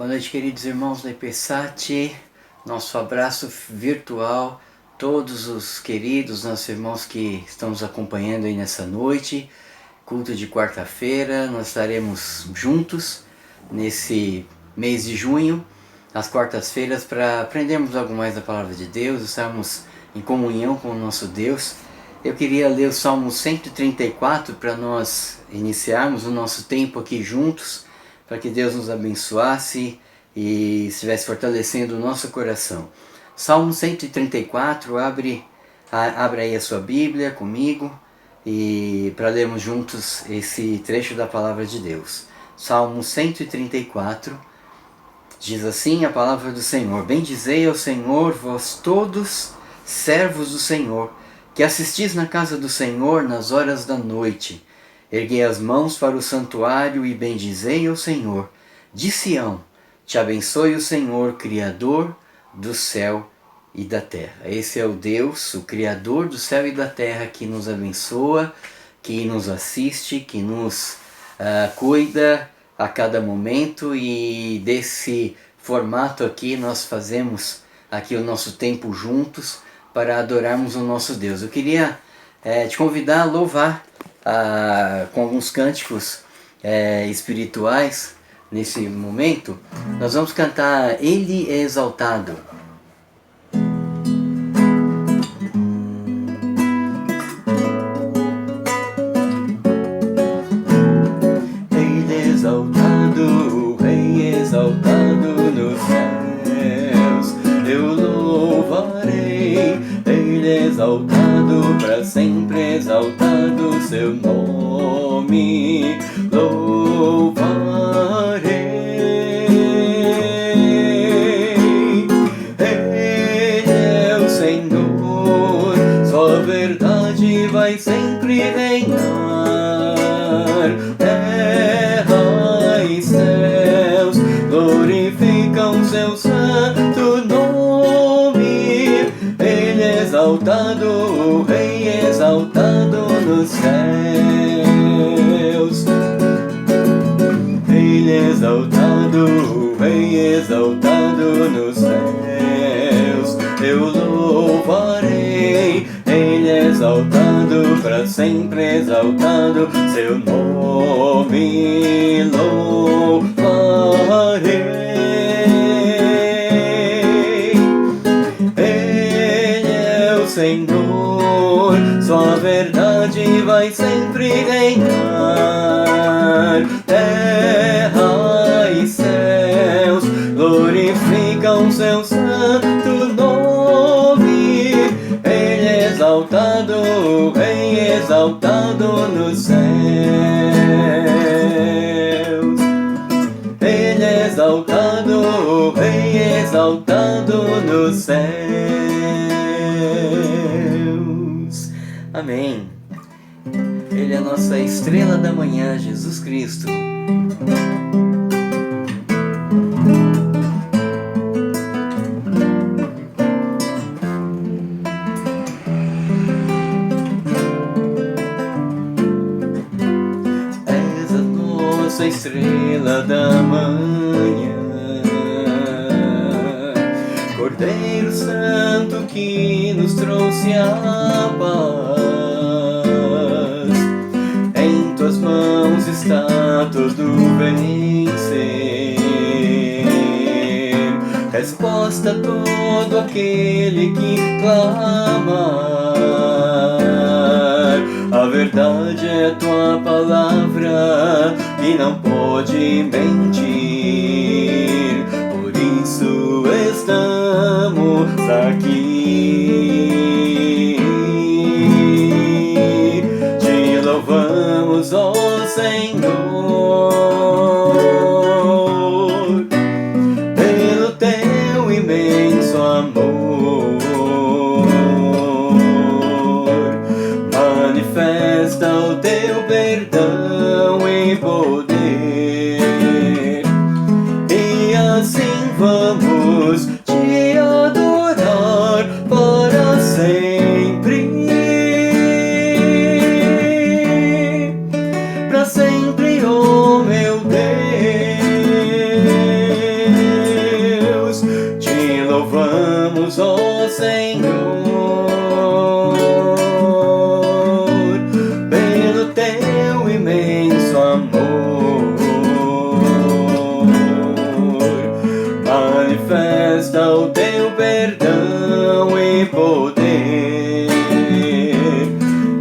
Boa noite, queridos irmãos da IPSAT, nosso abraço virtual, todos os queridos, nossos irmãos que estão nos acompanhando aí nessa noite, culto de quarta-feira. Nós estaremos juntos nesse mês de junho, às quartas-feiras, para aprendermos algo mais da Palavra de Deus, estarmos em comunhão com o nosso Deus. Eu queria ler o Salmo 134 para nós iniciarmos o nosso tempo aqui juntos, para que Deus nos abençoasse e estivesse fortalecendo o nosso coração. Salmo 134, abre aí a sua Bíblia comigo e para lermos juntos esse trecho da Palavra de Deus. Salmo 134, diz assim a Palavra do Senhor: Bendizei ao Senhor, vós todos, servos do Senhor, que assistis na casa do Senhor nas horas da noite. Erguei as mãos para o santuário e bendizei ao Senhor. De Sião, te abençoe o Senhor, Criador do céu e da terra. Esse é o Deus, o Criador do céu e da terra, que nos abençoa, que nos assiste, que nos cuida a cada momento. E desse formato aqui nós fazemos aqui o nosso tempo juntos para adorarmos o nosso Deus. Eu queria te convidar a louvar com alguns cânticos espirituais. Nesse momento nós vamos cantar Ele é Exaltado. Ele é exaltado, o Rei exaltado nos céus, eu louvarei. Ele é exaltado, para sempre exaltado seu nome, louvarei. Ele é o Senhor, sua verdade vai sempre reinar. Terra e céus glorificam seu santo nome. Ele é exaltado, o Rei exaltado nos céus. Ele é exaltado, o Rei exaltado nos céus, eu louvarei. Ele é exaltado, para sempre exaltado seu nome, louvarei. Senhor, sua verdade vai sempre reinar. Terra e céus glorificam seu santo nome. Ele é exaltado, o Rei exaltado nos céus. Ele é exaltado, o Rei exaltado nos céus. Amém. Ele é a nossa estrela da manhã, Jesus Cristo. És a nossa estrela da manhã, Cordeiro Santo que nos trouxe a paz. Em tuas mãos está todo vencer, resposta a todo aquele que clamar. A verdade é tua palavra que não pode mentir, por isso estamos aqui. Te louvamos, ó Senhor, pelo teu imenso amor. Manifesta o teu perdão e poder, e assim vamos te adorar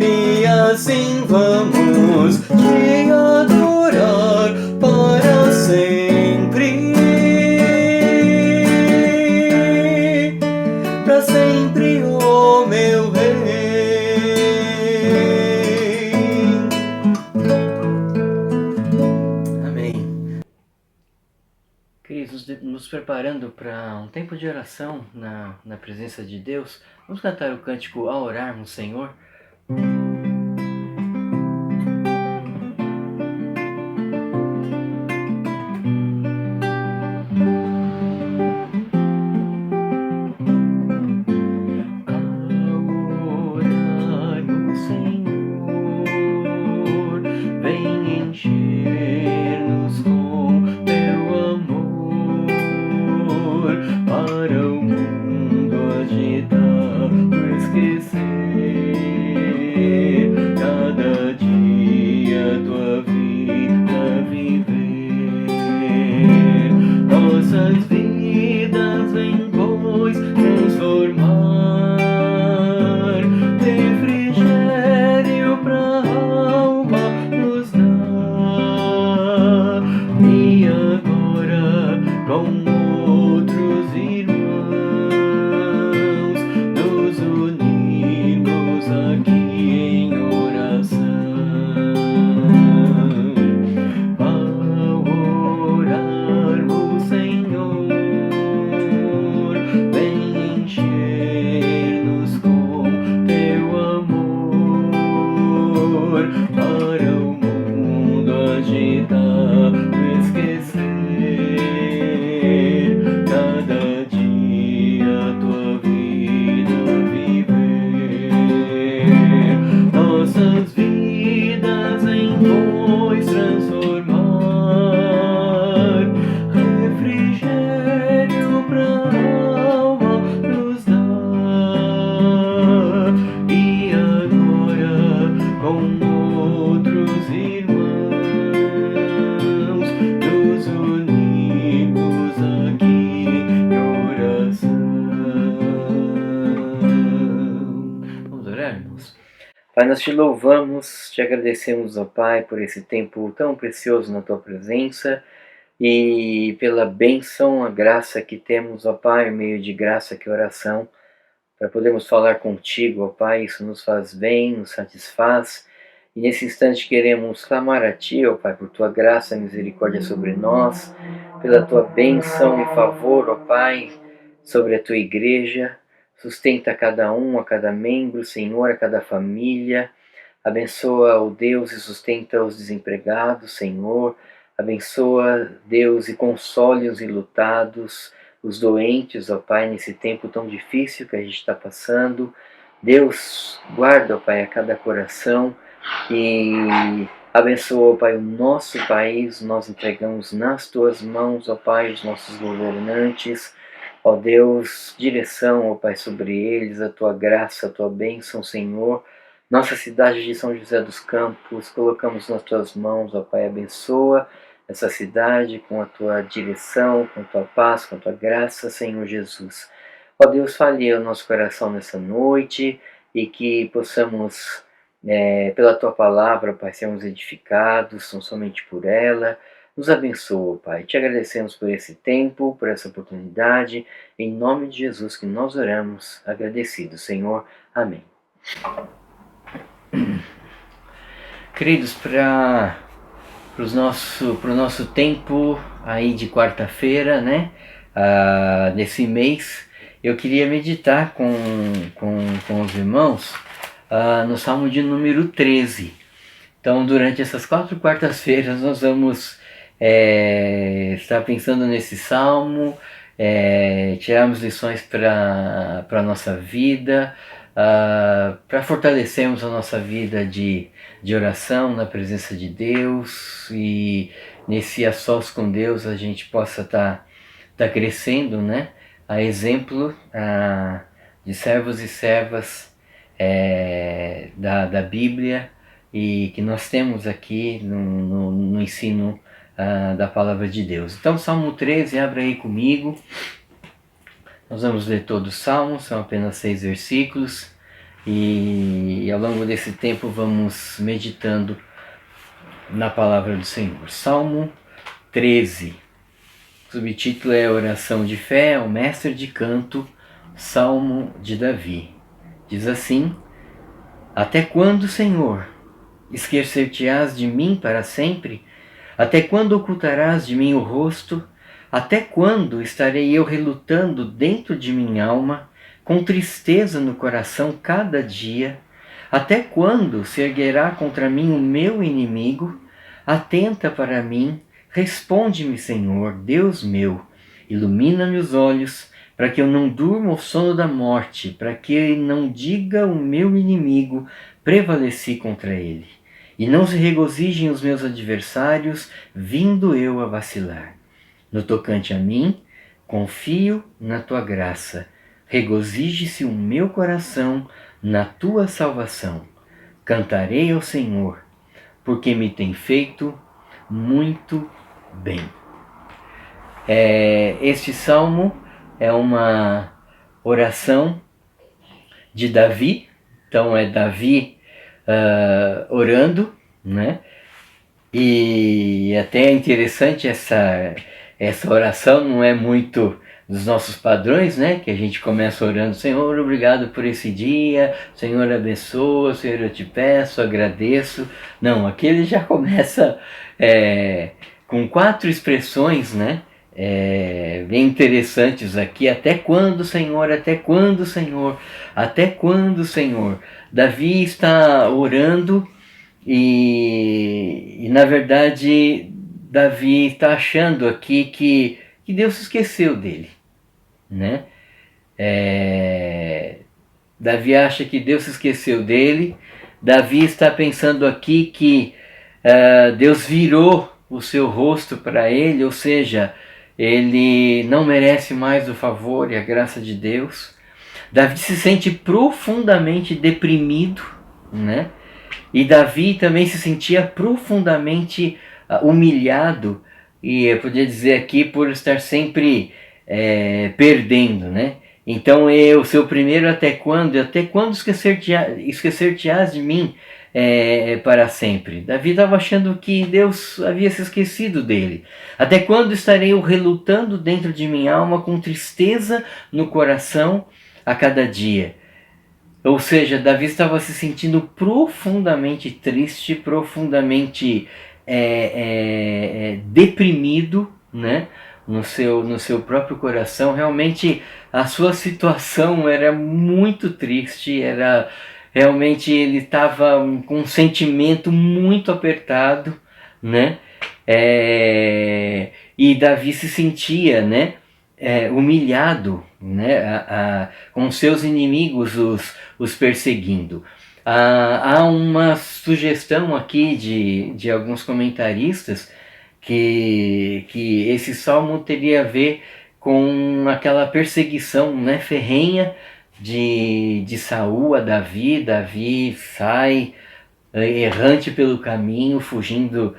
e assim vamos te adorar para sempre, para sempre, ó meu Rei. Amém. Queridos, nos preparando para um tempo de oração na presença de Deus, vamos cantar o cântico Ao Orarmos, Senhor. Nossas vidas vem pois transformar, refrigério pra alma nos dá. E agora com outros irmãos nos unimos aqui em oração. Para o mundo agitar, esquecer, cada dia tua vida viver. Nossas vidas em pois transformar, refrigério pra alma nos dar. E agora com outros irmãos nos unimos aqui em oração. Vamos orar, irmãos? Pai, nós te louvamos, te agradecemos, ó Pai, por esse tempo tão precioso na tua presença e pela bênção, a graça que temos, ó Pai, meio de graça que é oração, para podermos falar contigo, ó Pai. Isso nos faz bem, nos satisfaz. E nesse instante queremos clamar a Ti, ó Pai, por Tua graça e misericórdia sobre nós, pela Tua bênção e favor, ó Pai, sobre a Tua igreja. Sustenta cada um, a cada membro, Senhor, a cada família. Abençoa, ó Deus, e sustenta os desempregados, Senhor. Abençoa, Deus, e console os enlutados, os doentes, ó Pai, nesse tempo tão difícil que a gente está passando. Deus, guarda, ó Pai, a cada coração e abençoa, ó Pai, o nosso país. Nós entregamos nas Tuas mãos, ó Pai, os nossos governantes. Ó Deus, direção, ó Pai, sobre eles, a Tua graça, a Tua bênção, Senhor. Nossa cidade de São José dos Campos, colocamos nas Tuas mãos, ó Pai, abençoa essa cidade com a Tua direção, com a Tua paz, com a Tua graça, Senhor Jesus. Ó Deus, fale ao nosso coração nessa noite e que possamos, pela Tua palavra, Pai, sermos edificados, não somente por ela. Nos abençoa, Pai. Te agradecemos por esse tempo, por essa oportunidade. Em nome de Jesus que nós oramos, agradecidos, Senhor. Amém. Queridos, para o nosso tempo aí de quarta-feira, né, desse mês, eu queria meditar com os irmãos no Salmo de número 13. Então, durante essas 4 quartas-feiras, nós vamos estar pensando nesse Salmo, tirarmos lições para a nossa vida, para fortalecermos a nossa vida de oração na presença de Deus, e nesse a sós com Deus a gente possa tá crescendo, né, a exemplo de servos e servas da Bíblia, e que nós temos aqui no ensino da palavra de Deus. Então, Salmo 13, abre aí comigo. Nós vamos ler todo o Salmo, são apenas 6 versículos. e ao longo desse tempo vamos meditando na palavra do Senhor. Salmo 13. O subtítulo é Oração de Fé ao Mestre de Canto, Salmo de Davi. Diz assim: Até quando, Senhor, esquecer-te-ás de mim para sempre? Até quando ocultarás de mim o rosto? Até quando estarei eu relutando dentro de minha alma, com tristeza no coração cada dia? Até quando se erguerá contra mim o meu inimigo? Atenta para mim, responde-me, Senhor, Deus meu. Ilumina-me os olhos, para que eu não durma o sono da morte, para que não diga o meu inimigo, prevaleci contra ele. E não se regozijem os meus adversários, vindo eu a vacilar. No tocante a mim, confio na tua graça. Regozije-se o meu coração na tua salvação. Cantarei ao Senhor, porque me tem feito muito bem. Este salmo é uma oração de Davi. Então é Davi orando, né? E até é interessante essa oração, não é muito dos nossos padrões, né? Que a gente começa orando: Senhor, obrigado por esse dia, Senhor, abençoa, Senhor, eu te peço, agradeço. Não, aqui ele já começa com 4 expressões, né? Bem interessantes aqui. Até quando, Senhor? Até quando, Senhor? Até quando, Senhor? Davi está orando e na verdade Davi está achando aqui que Deus se esqueceu dele, né? Davi acha que Deus se esqueceu dele. Davi está pensando aqui que Deus virou o seu rosto para ele, ou seja, ele não merece mais o favor e a graça de Deus. Davi se sente profundamente deprimido, né? E Davi também se sentia profundamente humilhado, e eu podia dizer aqui, por estar sempre perdendo, né? Então o seu primeiro até quando esquecer-te-ás de mim para sempre. Davi estava achando que Deus havia se esquecido dele. Até quando estarei eu relutando dentro de minha alma, com tristeza no coração a cada dia? Ou seja, Davi estava se sentindo profundamente triste, profundamente deprimido, né? No seu próprio coração. Realmente a sua situação era muito triste, realmente ele estava com um sentimento muito apertado, né? E Davi se sentia, né? Humilhado, né? Com seus inimigos os perseguindo. Há uma sugestão aqui de alguns comentaristas que esse salmo teria a ver com aquela perseguição, né, ferrenha de Saul a Davi. Davi sai errante pelo caminho, fugindo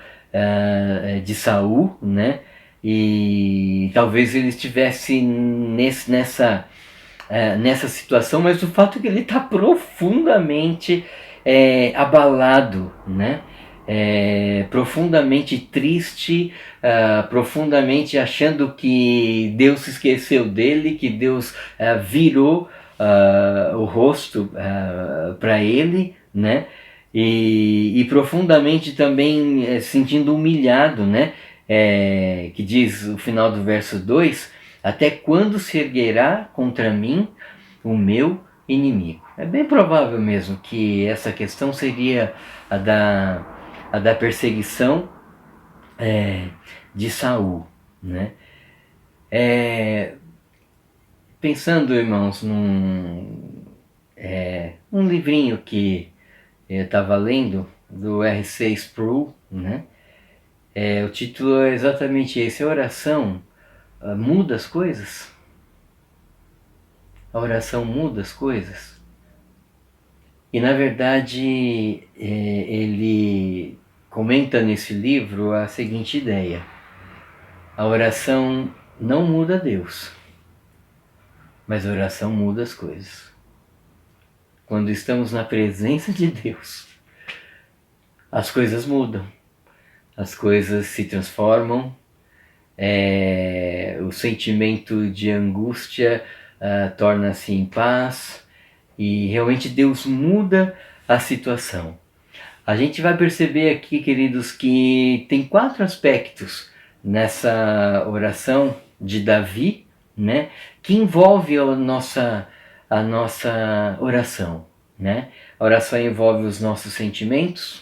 de Saul, né? E talvez ele estivesse nessa situação, mas o fato é que ele está profundamente abalado, né? Profundamente triste, profundamente achando que Deus se esqueceu dele, que Deus virou o rosto para ele, né? E profundamente também sentindo humilhado, né? Que diz o final do verso 2: até quando se erguerá contra mim o meu inimigo? É bem provável mesmo que essa questão seria a da perseguição de Saul, né? Pensando, irmãos, um livrinho que eu estava lendo, do R.C. Sproul, né? O título é exatamente esse: a oração muda as coisas? A oração muda as coisas? E na verdade ele comenta nesse livro a seguinte ideia: a oração não muda Deus, mas a oração muda as coisas. quando estamos na presença de Deus, as coisas mudam, as coisas se transformam, o sentimento de angústia torna-se em paz e realmente Deus muda a situação. A gente vai perceber aqui, queridos, que tem 4 aspectos nessa oração de Davi, né, que envolve a nossa oração, né? A oração envolve os nossos sentimentos.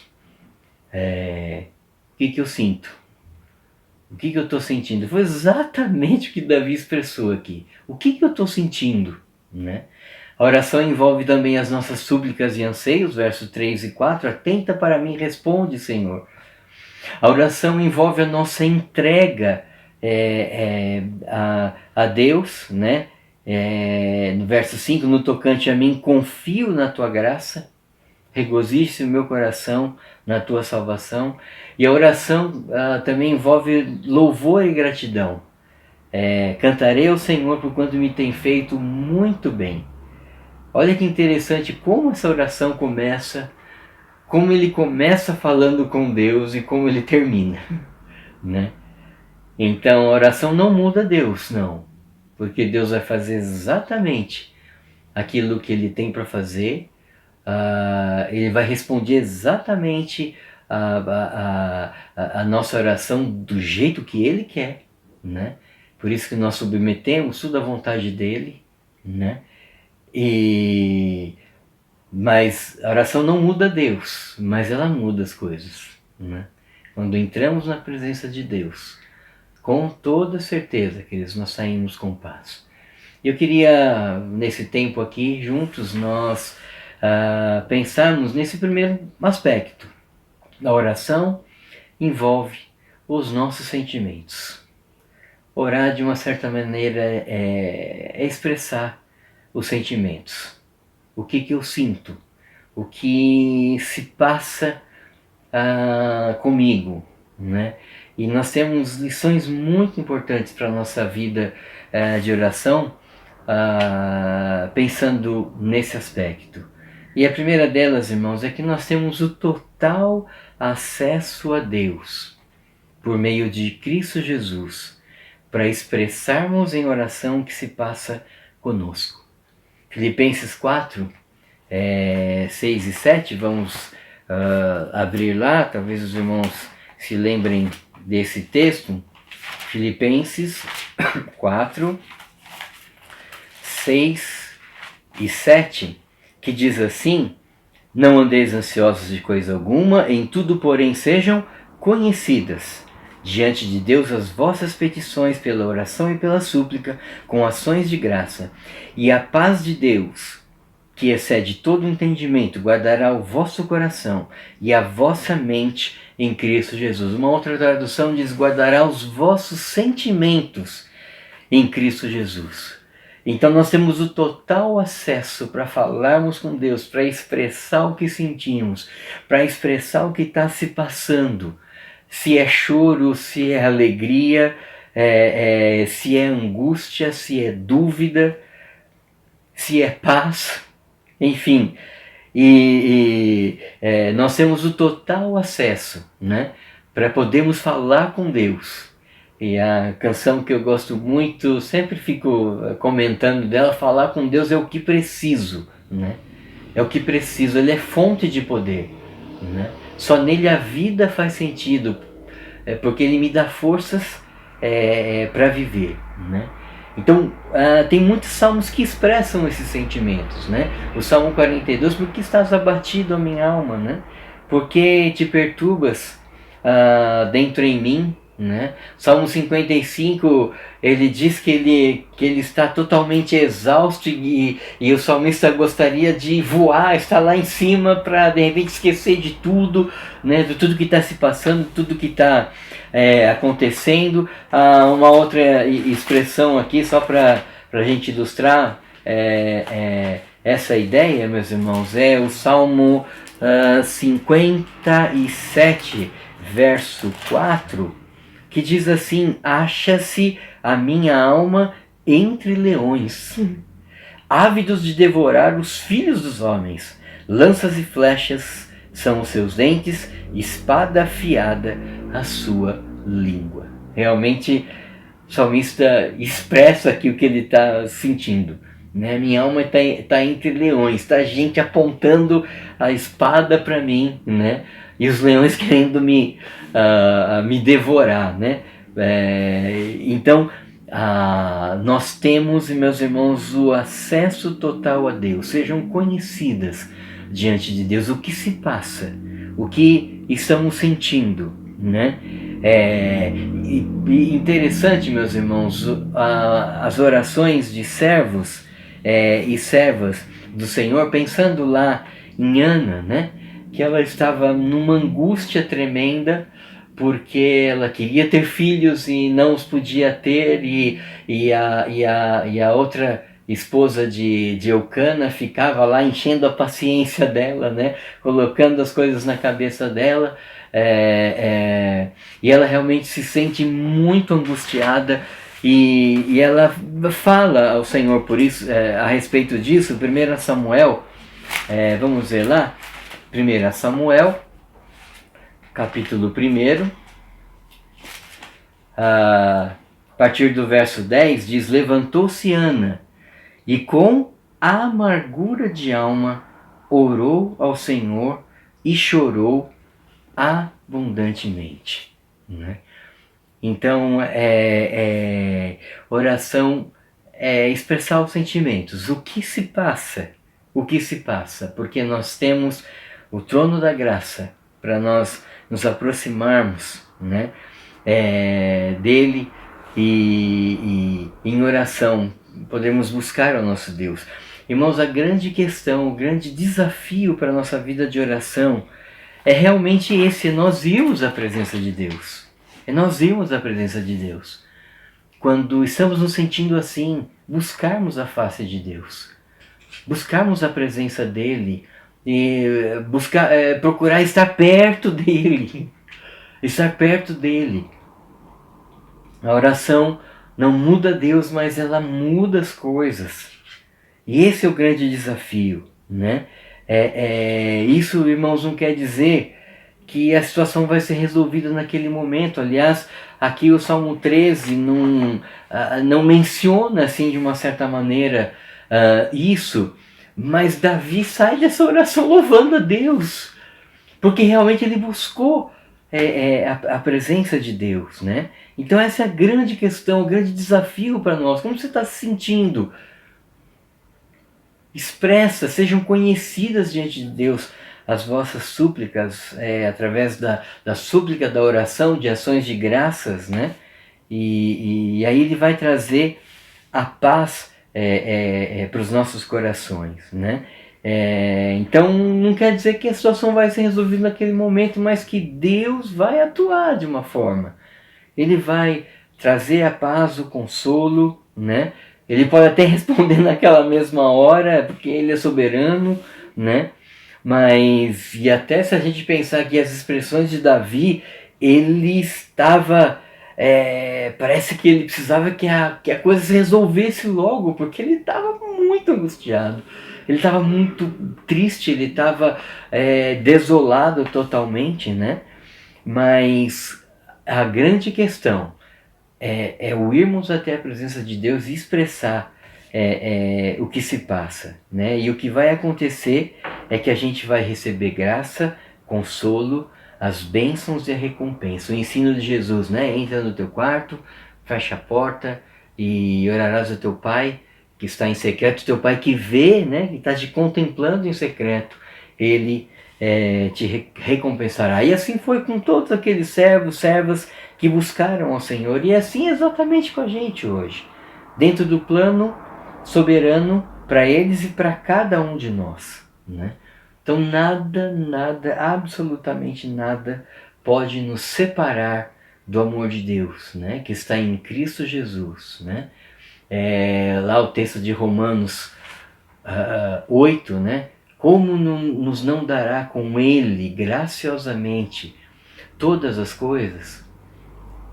O que eu sinto? O que eu estou sentindo? Foi exatamente o que Davi expressou aqui. O que eu estou sentindo, né? A oração envolve também as nossas súplicas e anseios, versos 3 e 4. Atenta para mim, responde, Senhor. A oração envolve a nossa entrega a Deus, né? No verso 5, no tocante a mim, confio na tua graça, regozije-se o meu coração na tua salvação. E a oração também envolve louvor e gratidão. Cantarei ao Senhor por quanto me tem feito muito bem. Olha que interessante como essa oração começa, como ele começa falando com Deus e como ele termina, né? Então a oração não muda Deus, não, porque Deus vai fazer exatamente aquilo que ele tem para fazer, ele vai responder exatamente a nossa oração do jeito que ele quer, né? Por isso que nós submetemos tudo à vontade dele, né? Mas a oração não muda Deus, mas ela muda as coisas, né? Quando entramos na presença de Deus, com toda certeza, queridos, nós saímos com paz. Eu queria, nesse tempo aqui, juntos, nós pensarmos nesse primeiro aspecto. A oração envolve os nossos sentimentos. Orar, de uma certa maneira, é expressar os sentimentos. O que eu sinto, o que se passa comigo, né? E nós temos lições muito importantes para a nossa vida de oração, pensando nesse aspecto. E a primeira delas, irmãos, é que nós temos o total acesso a Deus por meio de Cristo Jesus, para expressarmos em oração o que se passa conosco. Filipenses 4, 6 e 7, vamos abrir lá, talvez os irmãos se lembrem desse texto. Filipenses 4, 6 e 7, que diz assim: não andeis ansiosos de coisa alguma, em tudo, porém, sejam conhecidas diante de Deus as vossas petições pela oração e pela súplica, com ações de graça. E a paz de Deus, que excede todo entendimento, guardará o vosso coração e a vossa mente em Cristo Jesus. Uma outra tradução diz: guardará os vossos sentimentos em Cristo Jesus. Então nós temos o total acesso para falarmos com Deus, para expressar o que sentimos, para expressar o que está se passando. Se é choro, se é alegria, se é angústia, se é dúvida, se é paz, enfim. Nós temos o total acesso, né, para podermos falar com Deus. E a canção que eu gosto muito, sempre fico comentando dela, falar com Deus é o que preciso, né? É o que preciso, ele é fonte de poder, né? Só nele a vida faz sentido, porque ele me dá forças para viver, né? Então, tem muitos salmos que expressam esses sentimentos, né? O Salmo 42, por que estás abatido, a minha alma, né? Porque te perturbas dentro em mim, né? Salmo 55, ele diz que ele está totalmente exausto e o salmista gostaria de voar, estar lá em cima para de repente esquecer de tudo, né? De tudo que está se passando, tudo que está acontecendo. Uma outra expressão aqui, só para a gente ilustrar essa ideia, meus irmãos, é o Salmo 57, verso 4, que diz assim: acha-se a minha alma entre leões, ávidos de devorar os filhos dos homens. Lanças e flechas são os seus dentes, espada afiada a sua língua. Realmente, o salmista expressa aqui o que ele está sentindo. Né? Minha alma está entre leões, está gente apontando a espada para mim, né? E os leões querendo me devorar. Né? Então, nós temos, meus irmãos, o acesso total a Deus. Sejam conhecidas diante de Deus o que se passa, o que estamos sentindo, né? Interessante, meus irmãos, as orações de servos e servas do Senhor, pensando lá em Ana, né? Que ela estava numa angústia tremenda, porque ela queria ter filhos e não os podia ter, e a outra esposa de Eucana ficava lá enchendo a paciência dela, né? Colocando as coisas na cabeça dela, e ela realmente se sente muito angustiada, e ela fala ao Senhor por isso, a respeito disso. 1 Samuel, vamos ver lá, 1 Samuel, capítulo 1, a partir do verso 10, diz: levantou-se Ana, e com amargura de alma orou ao Senhor e chorou abundantemente. Né? Então, oração é expressar os sentimentos. O que se passa? O que se passa? Porque nós temos o trono da graça para nós nos aproximarmos, né, dele, e em oração podemos buscar o nosso Deus. Irmãos, a grande questão, o grande desafio para a nossa vida de oração é realmente esse: nós irmos à presença de Deus. Nós irmos à presença de Deus. Quando estamos nos sentindo assim, buscarmos a face de Deus, buscarmos a presença dele, e procurar estar perto dele, estar perto dele. A oração não muda Deus, mas ela muda as coisas. E esse é o grande desafio, né? Isso, irmãos, não quer dizer que a situação vai ser resolvida naquele momento. Aliás, aqui o Salmo 13 não menciona, assim, de uma certa maneira, isso, mas Davi sai dessa oração louvando a Deus, porque realmente ele buscou a presença de Deus, né? Então essa é a grande questão, o grande desafio para nós. Como você está se sentindo? Expressa, sejam conhecidas diante de Deus as vossas súplicas, através da súplica, da oração, de ações de graças, né? E aí ele vai trazer a paz para os nossos corações, né? Então não quer dizer que a situação vai ser resolvida naquele momento, mas que Deus vai atuar de uma forma. Ele vai trazer a paz, o consolo, né? Ele pode até responder naquela mesma hora, porque ele é soberano, né? Mas, e até se a gente pensar que as expressões de Davi, ele estava, parece que ele precisava que a coisa se resolvesse logo, porque ele estava muito angustiado, ele estava muito triste, ele estava desolado totalmente, né? Mas a grande questão é o irmos até a presença de Deus e expressar o que se passa, né? E o que vai acontecer é que a gente vai receber graça, consolo, as bênçãos e a recompensa. O ensino de Jesus, né? Entra no teu quarto, fecha a porta e orarás ao teu Pai que está em secreto. Teu Pai que vê, né? Que está te contemplando em secreto, ele te recompensará. E assim foi com todos aqueles servos, servas que buscaram ao Senhor, e assim exatamente com a gente hoje, dentro do plano soberano para eles e para cada um de nós, né? Então nada, absolutamente nada pode nos separar do amor de Deus, né? Que está em Cristo Jesus, né? Lá o texto de Romanos 8, né? Como nos não dará com Ele graciosamente todas as coisas?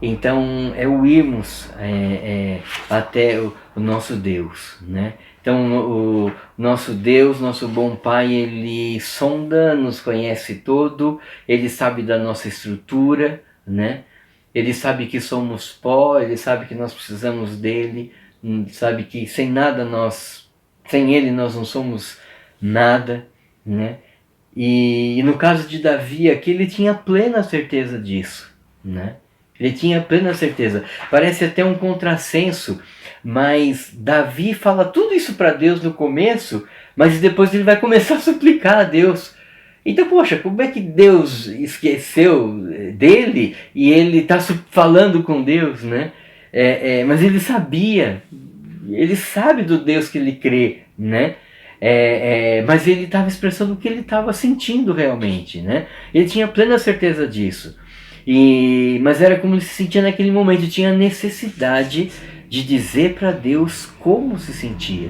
Então é o irmos até o nosso Deus, né? Então o nosso Deus, nosso bom Pai, Ele sonda, nos conhece todo, Ele sabe da nossa estrutura, né? Ele sabe que somos pó, Ele sabe que nós precisamos dEle, sabe que sem Ele nós não somos nada, né? E no caso de Davi aqui, ele tinha plena certeza disso, né? Ele tinha plena certeza. Parece até um contrassenso, mas Davi fala tudo isso para Deus no começo, mas depois ele vai começar a suplicar a Deus. Então, poxa, como é que Deus esqueceu dele e ele está falando com Deus, né? Mas ele sabia, ele sabe do Deus que ele crê, né? Mas ele estava expressando o que ele estava sentindo realmente, né? Ele tinha plena certeza disso. Mas era como ele se sentia naquele momento, tinha necessidade de dizer para Deus como se sentia.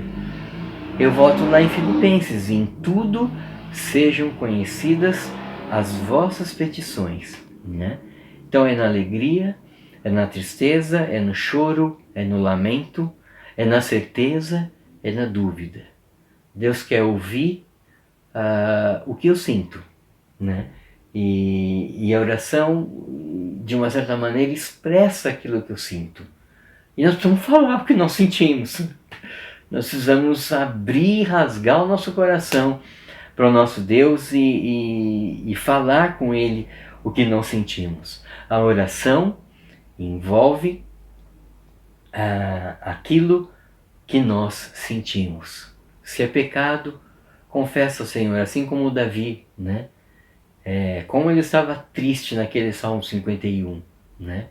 Eu volto lá em Filipenses: em tudo sejam conhecidas as vossas petições, né? Então é na alegria, é na tristeza, é no choro, é no lamento, é na certeza, é na dúvida. Deus quer ouvir o que eu sinto, né? E a oração, de uma certa maneira, expressa aquilo que eu sinto. E nós precisamos falar o que nós sentimos. Nós precisamos abrir, rasgar o nosso coração para o nosso Deus e falar com Ele o que nós sentimos. A oração envolve aquilo que nós sentimos. Se é pecado, confessa ao Senhor, assim como o Davi, né? Como ele estava triste naquele Salmo 51, né?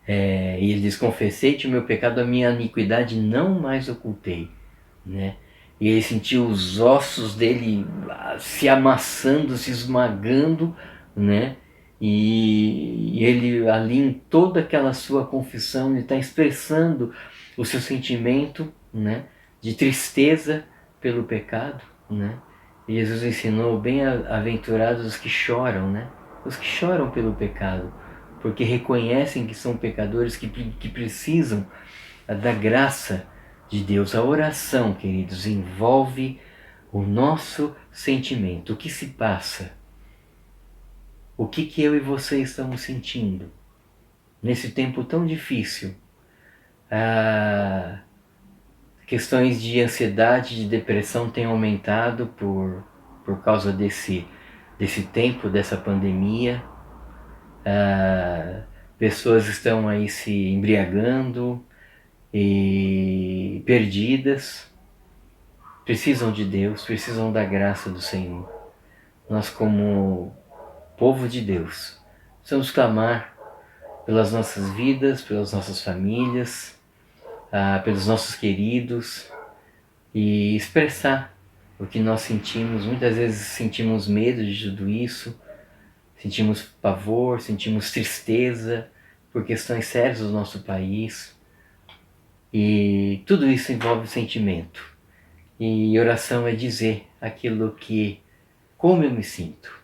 E ele diz: confessei-te o meu pecado, a minha iniquidade não mais ocultei, né? E ele sentiu os ossos dele se amassando, se esmagando, né? E ele ali, em toda aquela sua confissão, ele está expressando o seu sentimento, né, de tristeza pelo pecado, né? E Jesus ensinou: bem-aventurados os que choram, né? Os que choram pelo pecado, porque reconhecem que são pecadores, que precisam da graça de Deus. A oração, queridos, envolve o nosso sentimento. O que se passa? O que eu e você estamos sentindo nesse tempo tão difícil? Questões de ansiedade, de depressão têm aumentado por causa desse tempo, dessa pandemia. Pessoas estão aí se embriagando e perdidas. Precisam de Deus, precisam da graça do Senhor. Nós, como povo de Deus, precisamos clamar pelas nossas vidas, pelas nossas famílias, pelos nossos queridos, e expressar o que nós sentimos. Muitas vezes sentimos medo de tudo isso, sentimos pavor, sentimos tristeza por questões sérias do nosso país, e tudo isso envolve sentimento. E oração é dizer aquilo como eu me sinto.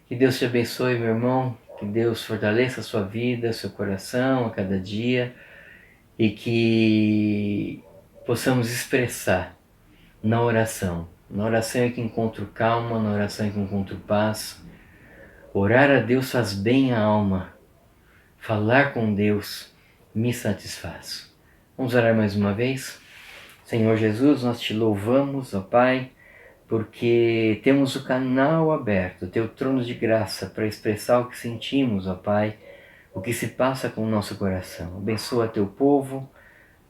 Que Deus te abençoe, meu irmão, que Deus fortaleça a sua vida, seu coração a cada dia, e que possamos expressar na oração. Na oração é que encontro calma, na oração é que encontro paz. Orar a Deus faz bem à alma. Falar com Deus me satisfaz. Vamos orar mais uma vez? Senhor Jesus, nós te louvamos, ó Pai, porque temos o canal aberto, o teu trono de graça, para expressar o que sentimos, ó Pai, o que se passa com o nosso coração. Abençoa teu povo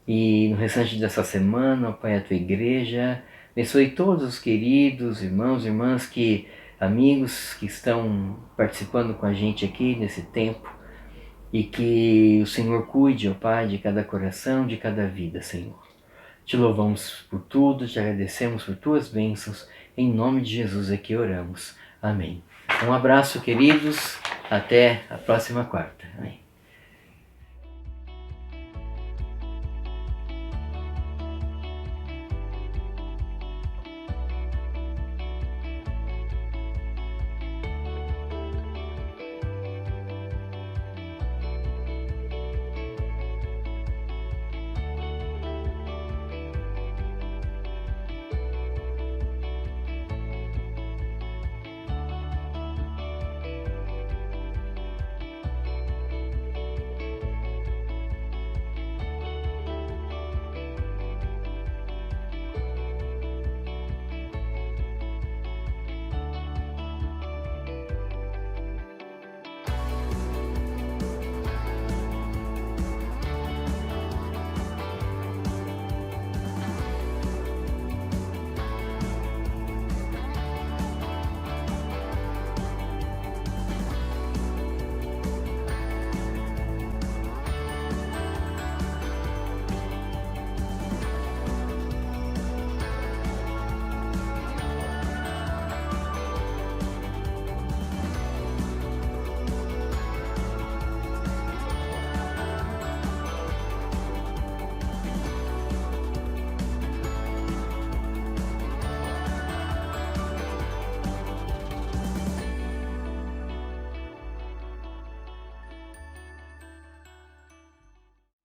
e no restante dessa semana, ó Pai, a tua igreja. Abençoe todos os queridos irmãos e irmãs, amigos que estão participando com a gente aqui nesse tempo, e que o Senhor cuide, ó Pai, de cada coração, de cada vida, Senhor. Te louvamos por tudo, te agradecemos por tuas bênçãos. Em nome de Jesus é que oramos. Amém. Um abraço, queridos. Até a próxima quarta. Amém.